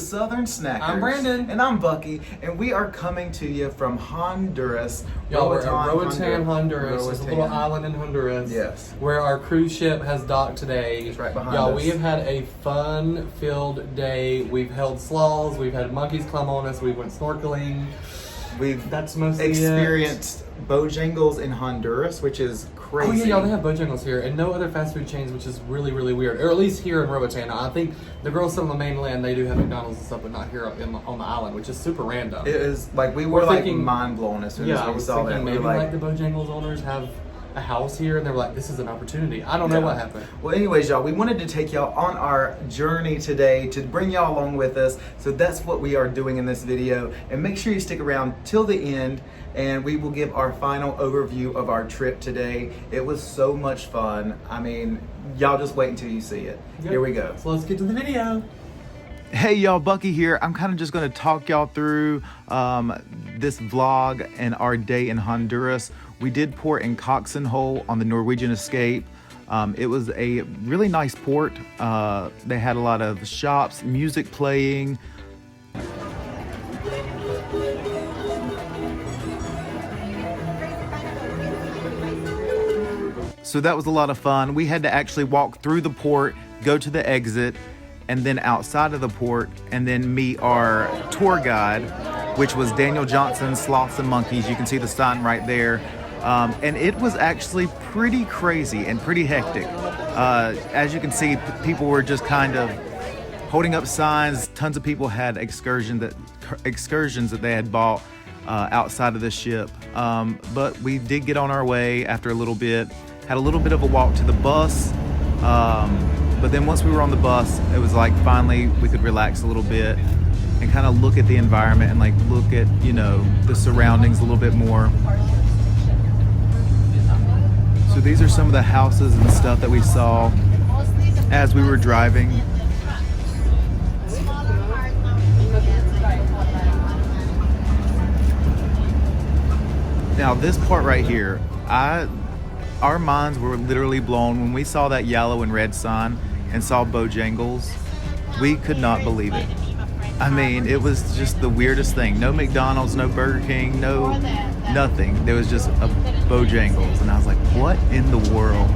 Southern Snackers. I'm Brandon. And I'm Bucky. And we are coming to you from Honduras. Y'all, we're at Roatan Honduras. It's a little island in Honduras. Yes. Where our cruise ship has docked today. It's right behind Y'all, us. we have had a fun-filled day. We've held sloths. We've had monkeys climb on us. We went snorkeling. That's mostly experienced Bojangles in Honduras, which is crazy. Oh yeah, y'all, they have Bojangles here, and no other fast food chains, which is really, really weird. Or at least here in Roatan. I think the girls on the mainland, they do have McDonald's and stuff, but not here on the island, which is super random. It is like we were like mind blown as soon as we saw that. Maybe like the Bojangles owners have a house here, and they were like, "This is an opportunity." I don't know what happened. Well, anyways, y'all, we wanted to take y'all on our journey today to bring y'all along with us. So that's what we are doing in this video, and make sure you stick around till the end, and we will give our final overview of our trip today. It was so much fun. I mean, y'all just wait until you see it. Yep. Here we go. So let's get to the video. Hey y'all, Bucky here. I'm kind of just going to talk y'all through this vlog and our day in Honduras. We did port in Coxon Hole on the Norwegian Escape. It was a really nice port. They had a lot of shops, music playing. So that was a lot of fun. We had to actually walk through the port, go to the exit, and then outside of the port, and then meet our tour guide, which was Daniel Johnson's Sloths and Monkeys. You can see the sign right there. And it was actually pretty crazy and pretty hectic. As you can see, people were just kind of holding up signs. Tons of people had excursions that they had bought outside of the ship. But we did get on our way after a little bit. Had a little bit of a walk to the bus. But then once we were on the bus, it was like finally we could relax a little bit and kind of look at the environment and like look at, you know, the surroundings a little bit more. So these are some of the houses and stuff that we saw as we were driving. Now this part right here, our minds were literally blown when we saw that yellow and red sign and saw Bojangles. We could not believe it. I mean, it was just the weirdest thing. No McDonald's, no Burger King, no nothing. There was just a Bojangles, and I was like, what in the world?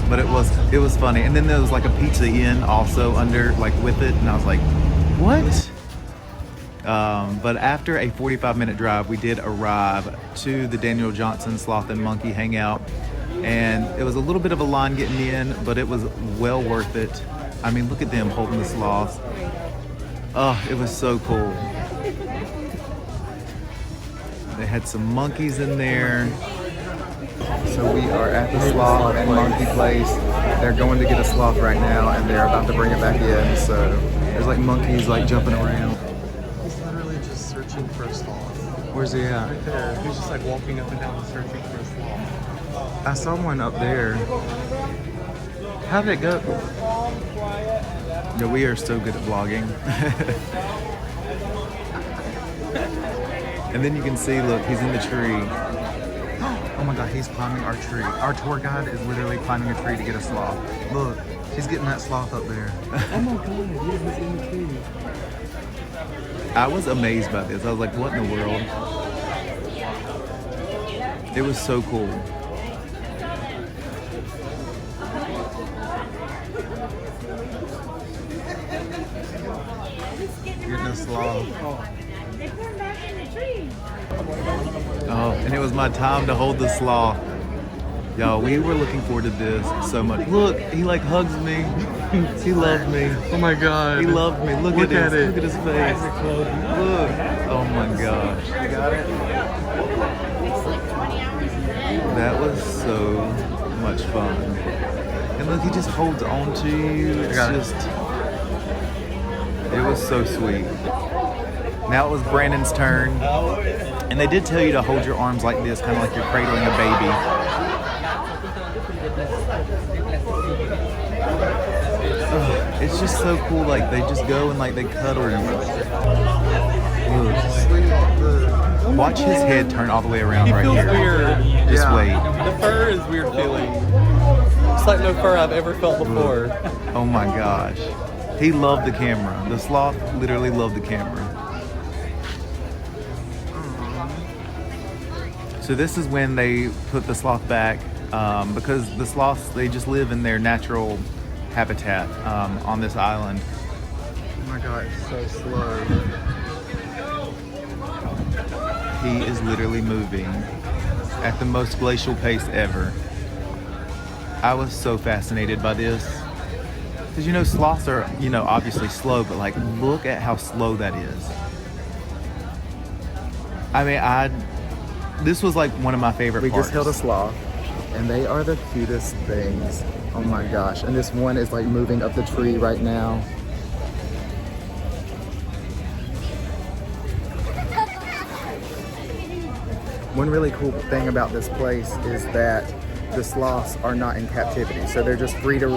But it was funny. And then there was like a Pizza Inn also under, like with it, and I was like, what? But after a 45-minute drive, we did arrive to the Daniel Johnson Sloth and Monkey Hangout, and it was a little bit of a line getting in, but it was well worth it. I mean, look at them holding the sloths. Oh, it was so cool. They had some monkeys in there. So we are at the sloth and monkey place. They're going to get a sloth right now, and they're about to bring it back in. So there's like monkeys like jumping around. He's literally just searching for a sloth. Where's he at? Right there. He's just like walking up and down searching for a sloth. I saw one up there. How did it go? No, we are so good at vlogging. And then you can see, look, he's in the tree. Oh my God, he's climbing our tree. Our tour guide is literally climbing a tree to get a sloth. Look, he's getting that sloth up there. Oh my God, yeah, he's in the tree. I was amazed by this. I was like, what in the world? It was so cool. Getting a sloth. They put him back in the tree. Oh, and it was my time to hold the sloth. Y'all, we were looking forward to this so much. Look, he like hugs me. He loved me. Oh my God. He loved me. Look at it. Look at his face. Look. Oh my gosh. You got it? It's like 20 hours in bed. That was so much fun. And look, he just holds on to you. It's just, it was so sweet. Now it was Brandon's turn. And they did tell you to hold your arms like this, kind of like you're cradling a baby. It's just so cool, like they just go and like they cuddle him. Watch his head turn all the way around right here. He feels weird. Just wait. The fur is weird feeling. It's like no fur I've ever felt before. Oh my gosh. He loved the camera. The sloth literally loved the camera. So this is when they put the sloth back because the sloths, they just live in their natural habitat on this island. Oh my god, it's so slow. He is literally moving at the most glacial pace ever. I was so fascinated by this. Because, you know, sloths are, you know, obviously slow, but like, look at how slow that is. I mean, this was like one of my favorite We parts. just held a sloth, and they are the cutest things. Oh my gosh. And this one is like moving up the tree right now. One really cool thing about this place is that the sloths are not in captivity, so they're just free to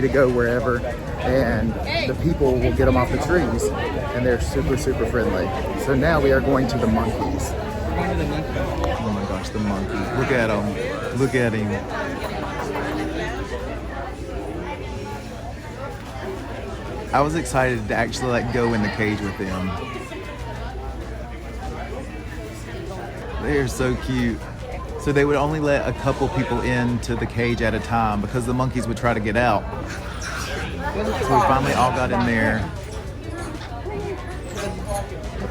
go wherever, and the people will get them off the trees, and they're super friendly. So now we are going to the monkeys. Oh my gosh, the monkey. Look at him. Look at him. I was excited to actually like go in the cage with them. They're so cute. So they would only let a couple people into the cage at a time because the monkeys would try to get out. So we finally all got in there.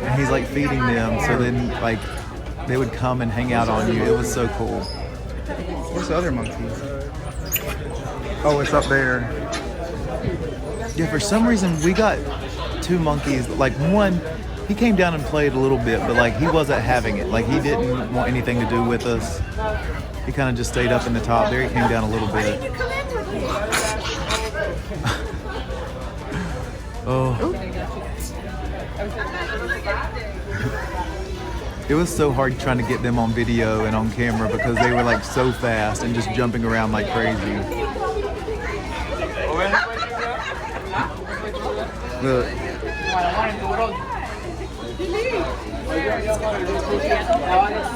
And he's like feeding them, so then like they would come and hang out on you. It was so cool. Where's the other monkeys? Oh, it's up there. Yeah, for some reason we got two monkeys. Like one, he came down and played a little bit, but like he wasn't having it. Like he didn't want anything to do with us. He kind of just stayed up in the top there. He came down a little bit. Oh. It was so hard trying to get them on video and on camera because they were like so fast and just jumping around like crazy. Look.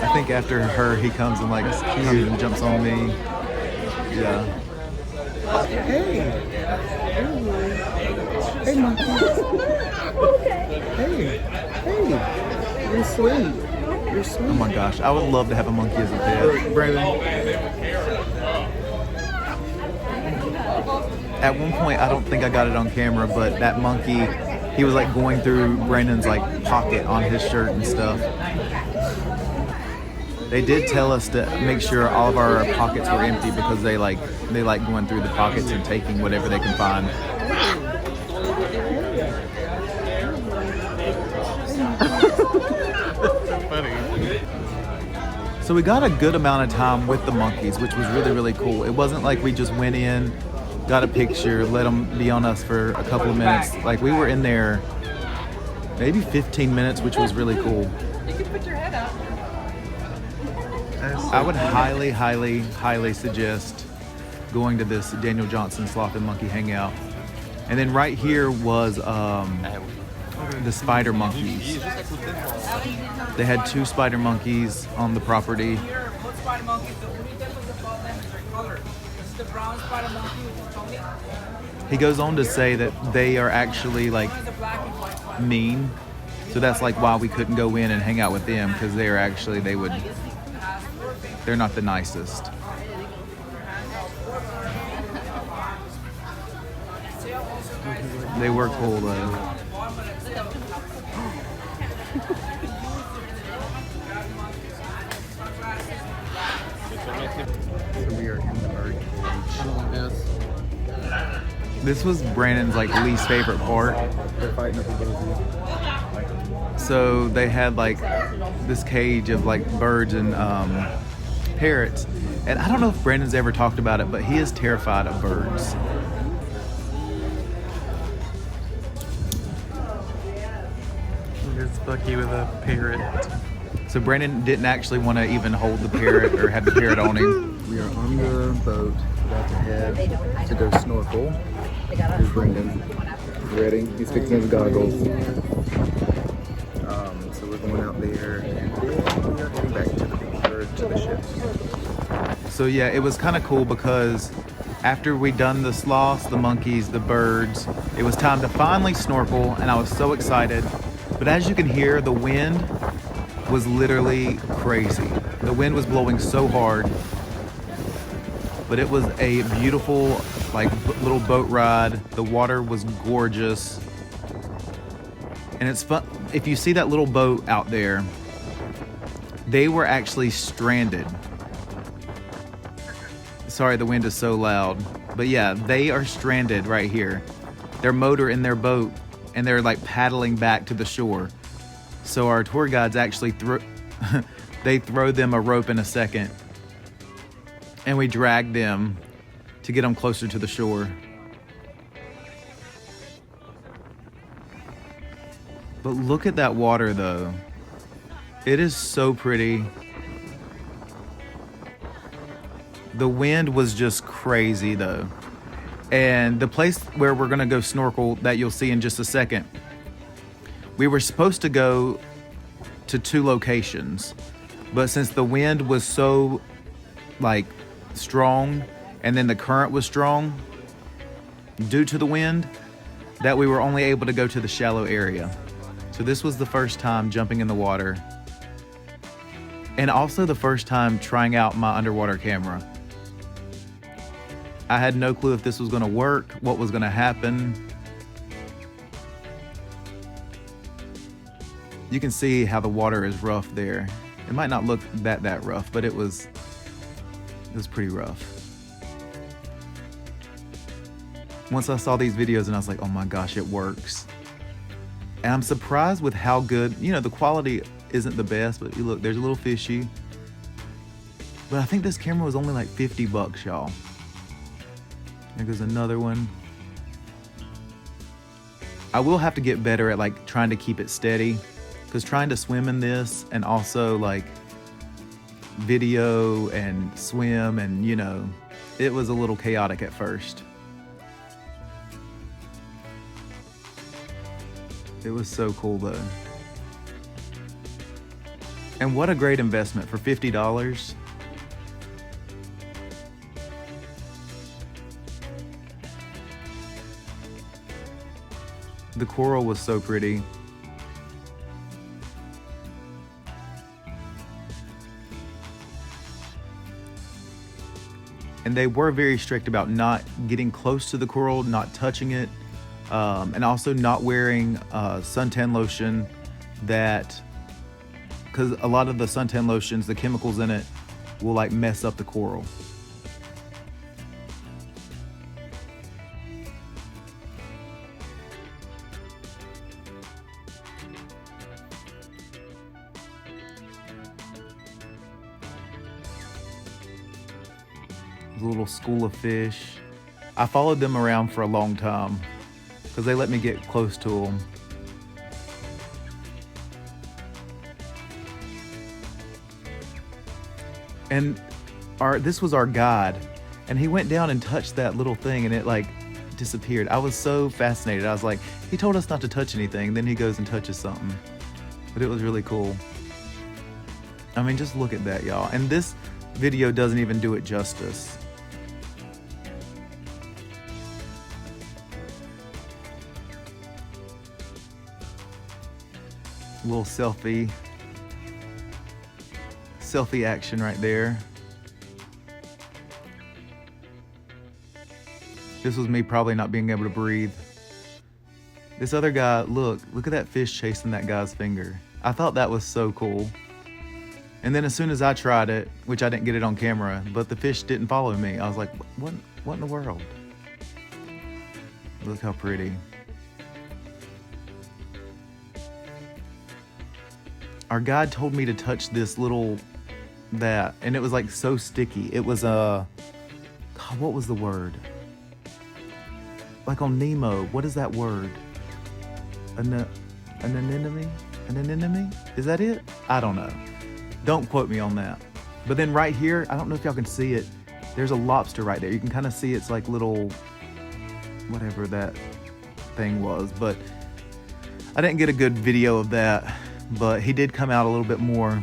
I think after her, he comes and like comes and jumps on me. Yeah. Hey. Hey, monkey. Hey. Hey. You're sweet. You're sweet. Oh my gosh, I would love to have a monkey as a pet. Brandon. At one point, I don't think I got it on camera, but that monkey, he was like going through Brandon's like pocket on his shirt and stuff. They did tell us to make sure all of our pockets were empty because they like going through the pockets and taking whatever they can find. So we got a good amount of time with the monkeys, which was really cool. It wasn't like we just went in, got a picture, let them be on us for a couple of minutes. Like we were in there maybe 15 minutes, which was really cool. You can put your head up. I would highly suggest going to this Daniel Johnson Sloth and Monkey Hangout. And then right here was the spider monkeys. They had two spider monkeys on the property. Both spider monkeys, the only difference about them is their color. This is the brown spider monkey with the Tony. He goes on to say that they are actually like One is the black and white spider. mean. So that's like why we couldn't go in and hang out with them, because they're not the nicest. They were cool though. So we are in the bird cage. This was Brandon's like least favorite part. They're fighting over both. So they had like this cage of like birds and parrots. And I don't know if Brandon's ever talked about it, but he is terrified of birds. Here's Bucky with a parrot. So Brandon didn't actually want to even hold the parrot or have the parrot on him. We are on the boat, about to head to go snorkel. Here's Brendan. Ready? He's fixing his goggles. So we're going out there, and then we are heading back to the beach or to the ship. So yeah, it was kind of cool because After we'd done the sloths, the monkeys, the birds, it was time to finally snorkel, and I was so excited. But as you can hear, the wind was literally crazy. The wind was blowing so hard, but it was a beautiful, like, little boat ride. The water was gorgeous. And it's fun. If you see that little boat out there, they were actually stranded. Sorry, the wind is so loud. But yeah, they are stranded right here. Their motor in their boat, and they're like paddling back to the shore. So our tour guides actually they throw them a rope in a second, and we drag them to get them closer to the shore. But look at that water though. It is so pretty. The wind was just crazy though. And the place where we're gonna go snorkel that you'll see in just a second, we were supposed to go to 2 locations, but since the wind was so like strong and then the current was strong due to the wind, that we were only able to go to the shallow area. So this was the first time jumping in the water, and also the first time trying out my underwater camera. I had no clue if this was gonna work, what was gonna happen. You can see how the water is rough there. It might not look that rough, but it was pretty rough. Once I saw these videos and I was like, oh my gosh, it works. And I'm surprised with how good, the quality isn't the best, but you look, there's a little fishy. But I think this camera was only like $50, y'all. There goes another one. I will have to get better at like trying to keep it steady, because trying to swim in this and also like video and swim and it was a little chaotic at first. It was so cool though. And what a great investment for $50. The coral was so pretty. And they were very strict about not getting close to the coral, not touching it, and also not wearing suntan lotion because a lot of the suntan lotions, the chemicals in it will like mess up the coral. A little school of fish. I followed them around for a long time because they let me get close to them. And this was our guide, and he went down and touched that little thing and it like disappeared. I was so fascinated. I was like, he told us not to touch anything, then he goes and touches something. But it was really cool. I mean, just look at that, y'all. And this video doesn't even do it justice. Little selfie action right there. This was me probably not being able to breathe. This other guy, look at that fish chasing that guy's finger. I thought that was so cool. And then as soon as I tried it, which I didn't get it on camera, but the fish didn't follow me. I was like, what in the world? Look how pretty. Our guide told me to touch this little, and it was like so sticky. It was what was the word? Like on Nemo, what is that word? An anemone? An anemone? Is that it? I don't know. Don't quote me on that. But then right here, I don't know if y'all can see it. There's a lobster right there. You can kind of see it's like little, whatever that thing was. But I didn't get a good video of that. But he did come out a little bit more.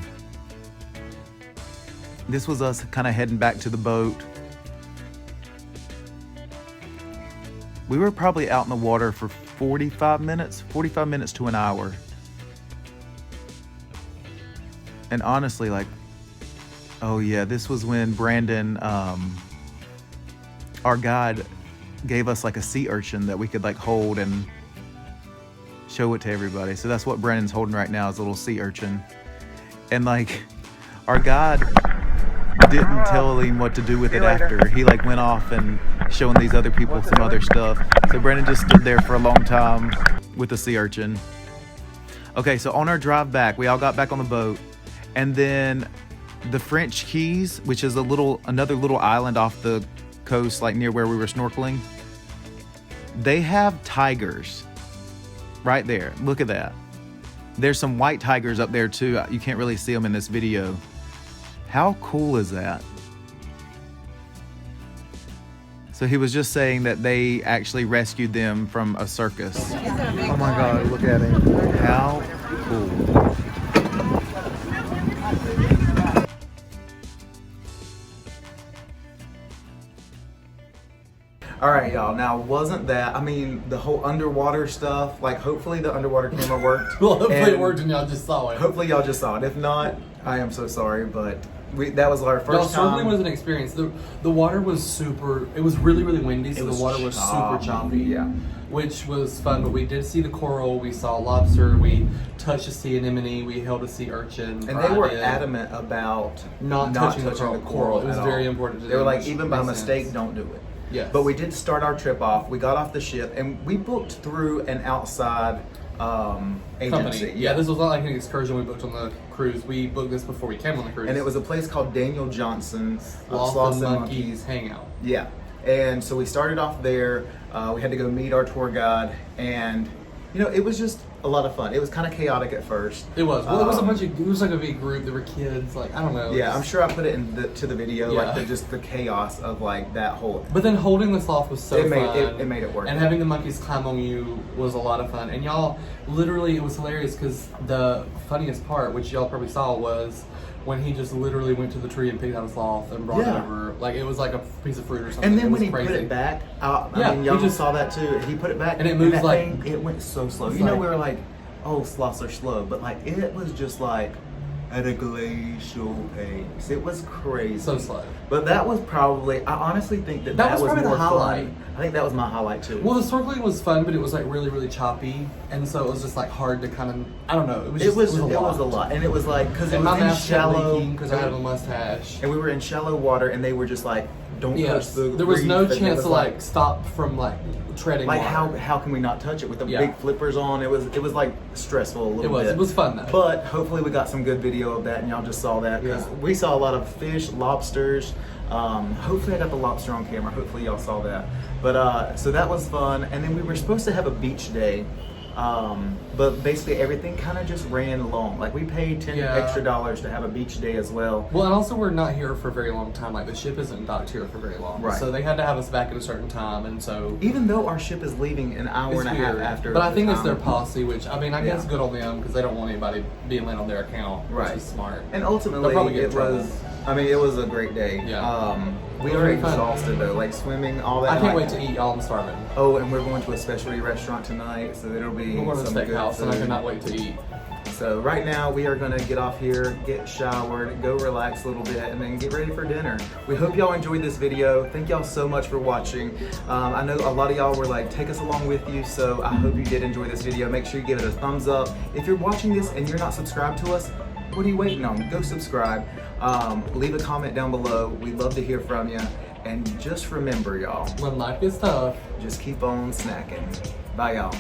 This was us kind of heading back to the boat. We were probably out in the water for 45 minutes to an hour. And honestly, like, oh yeah, this was when Brandon, our guide, gave us like a sea urchin that we could like hold and show it to everybody. So that's what Brandon's holding right now, is a little sea urchin. And like, our guide didn't tell him what to do with it after. He like went off and showing these other people some other stuff. So Brandon just stood there for a long time with the sea urchin. Okay, so on our drive back, we all got back on the boat, and then the French Keys, which is another little island off the coast, like near where we were snorkeling, they have tigers right there. Look at that. There's some white tigers up there too. You can't really see them in this video. How cool is that? So he was just saying that they actually rescued them from a circus. Oh my God, look at him. How cool. All right, y'all. Now, wasn't that, I mean, the whole underwater stuff, like, hopefully the underwater camera worked. Well, hopefully it worked and y'all just saw it. Hopefully y'all just saw it. If not, I am so sorry, but that was our first time. Snorkeling was an experience. The water was super, it was really, really windy, so the water was super choppy. Yeah. Which was fun, but we did see the coral, we saw lobster, we touched a sea anemone, we held a sea urchin. And they were adamant about not touching the coral. It was very important to them. They were like, even by mistake, don't do it. Yes. But we did start our trip off. We got off the ship and we booked through an outside agency. Company. Yeah, this was not like an excursion we booked on the cruise. We booked this before we came on the cruise. And it was a place called Daniel Johnson's Sloths and Monkeys Hangout. Yeah. And so we started off there. We had to go meet our tour guide, and you know, it was just a lot of fun. It was kind of chaotic at first. It was. Well, it was like a big group. There were kids. Like, I don't know. Yeah, I'm sure I put it to the video, Yeah. like just the chaos of like that whole. But then holding the sloth was so fun. It made it work. And having the monkeys climb on you was a lot of fun. And y'all, literally, it was hilarious because the funniest part, which y'all probably saw, was when he just literally went to the tree and picked out a sloth and brought it over. Like, it was like a piece of fruit or something. And then it was when he crazy. put it back, I mean, y'all just saw that too. He put it back, and it moves like it went so slow. You know, we were like, oh, sloths are slow, but like it was just like at a glacial pace. It was crazy. So slow. But that was probably, I honestly think that was probably more the highlight. fun. I think that was my highlight too. Well, the snorkeling was fun, but it was like really, really choppy, and so it was just like hard to kind of, I don't know. It was a lot, and it was like because it and was my in shallow. Because I have a mustache. And we were in shallow water, and they were just like, don't touch the. There was no reef, chance to like stop from like treading. Like water. how can we not touch it with the big flippers on? It was like stressful a little bit. It was fun though. But hopefully we got some good video of that, and y'all just saw that because we saw a lot of fish, lobsters. Hopefully I got the lobster on camera. Hopefully y'all saw that. But so that was fun, and then we were supposed to have a beach day. But basically everything kind of just ran long. Like we paid $10 extra to have a beach day as well. Well, and also we're not here for a very long time. Like the ship isn't docked here for very long, right? So they had to have us back at a certain time, and so even though our ship is leaving an hour and a half after. But I think it's their policy, which I mean, I guess good on them because they don't want anybody being late on their account, which is smart. And ultimately, it was a great day. Yeah. We are exhausted though, like swimming, all that. I can't wait to eat, y'all. I'm starving. Oh, and we're going to a specialty restaurant tonight, so it'll be we're going to a steakhouse, and I cannot wait to eat. So right now we are gonna get off here, get showered, go relax a little bit, and then get ready for dinner. We hope y'all enjoyed this video. Thank y'all so much for watching. I know a lot of y'all were like, take us along with you, so I hope you did enjoy this video. Make sure you give it a thumbs up. If you're watching this and you're not subscribed to us, what are you waiting on? Go subscribe. Leave a comment down below. We'd love to hear from you. And just remember, y'all, when life is tough, just keep on snacking. Bye, y'all.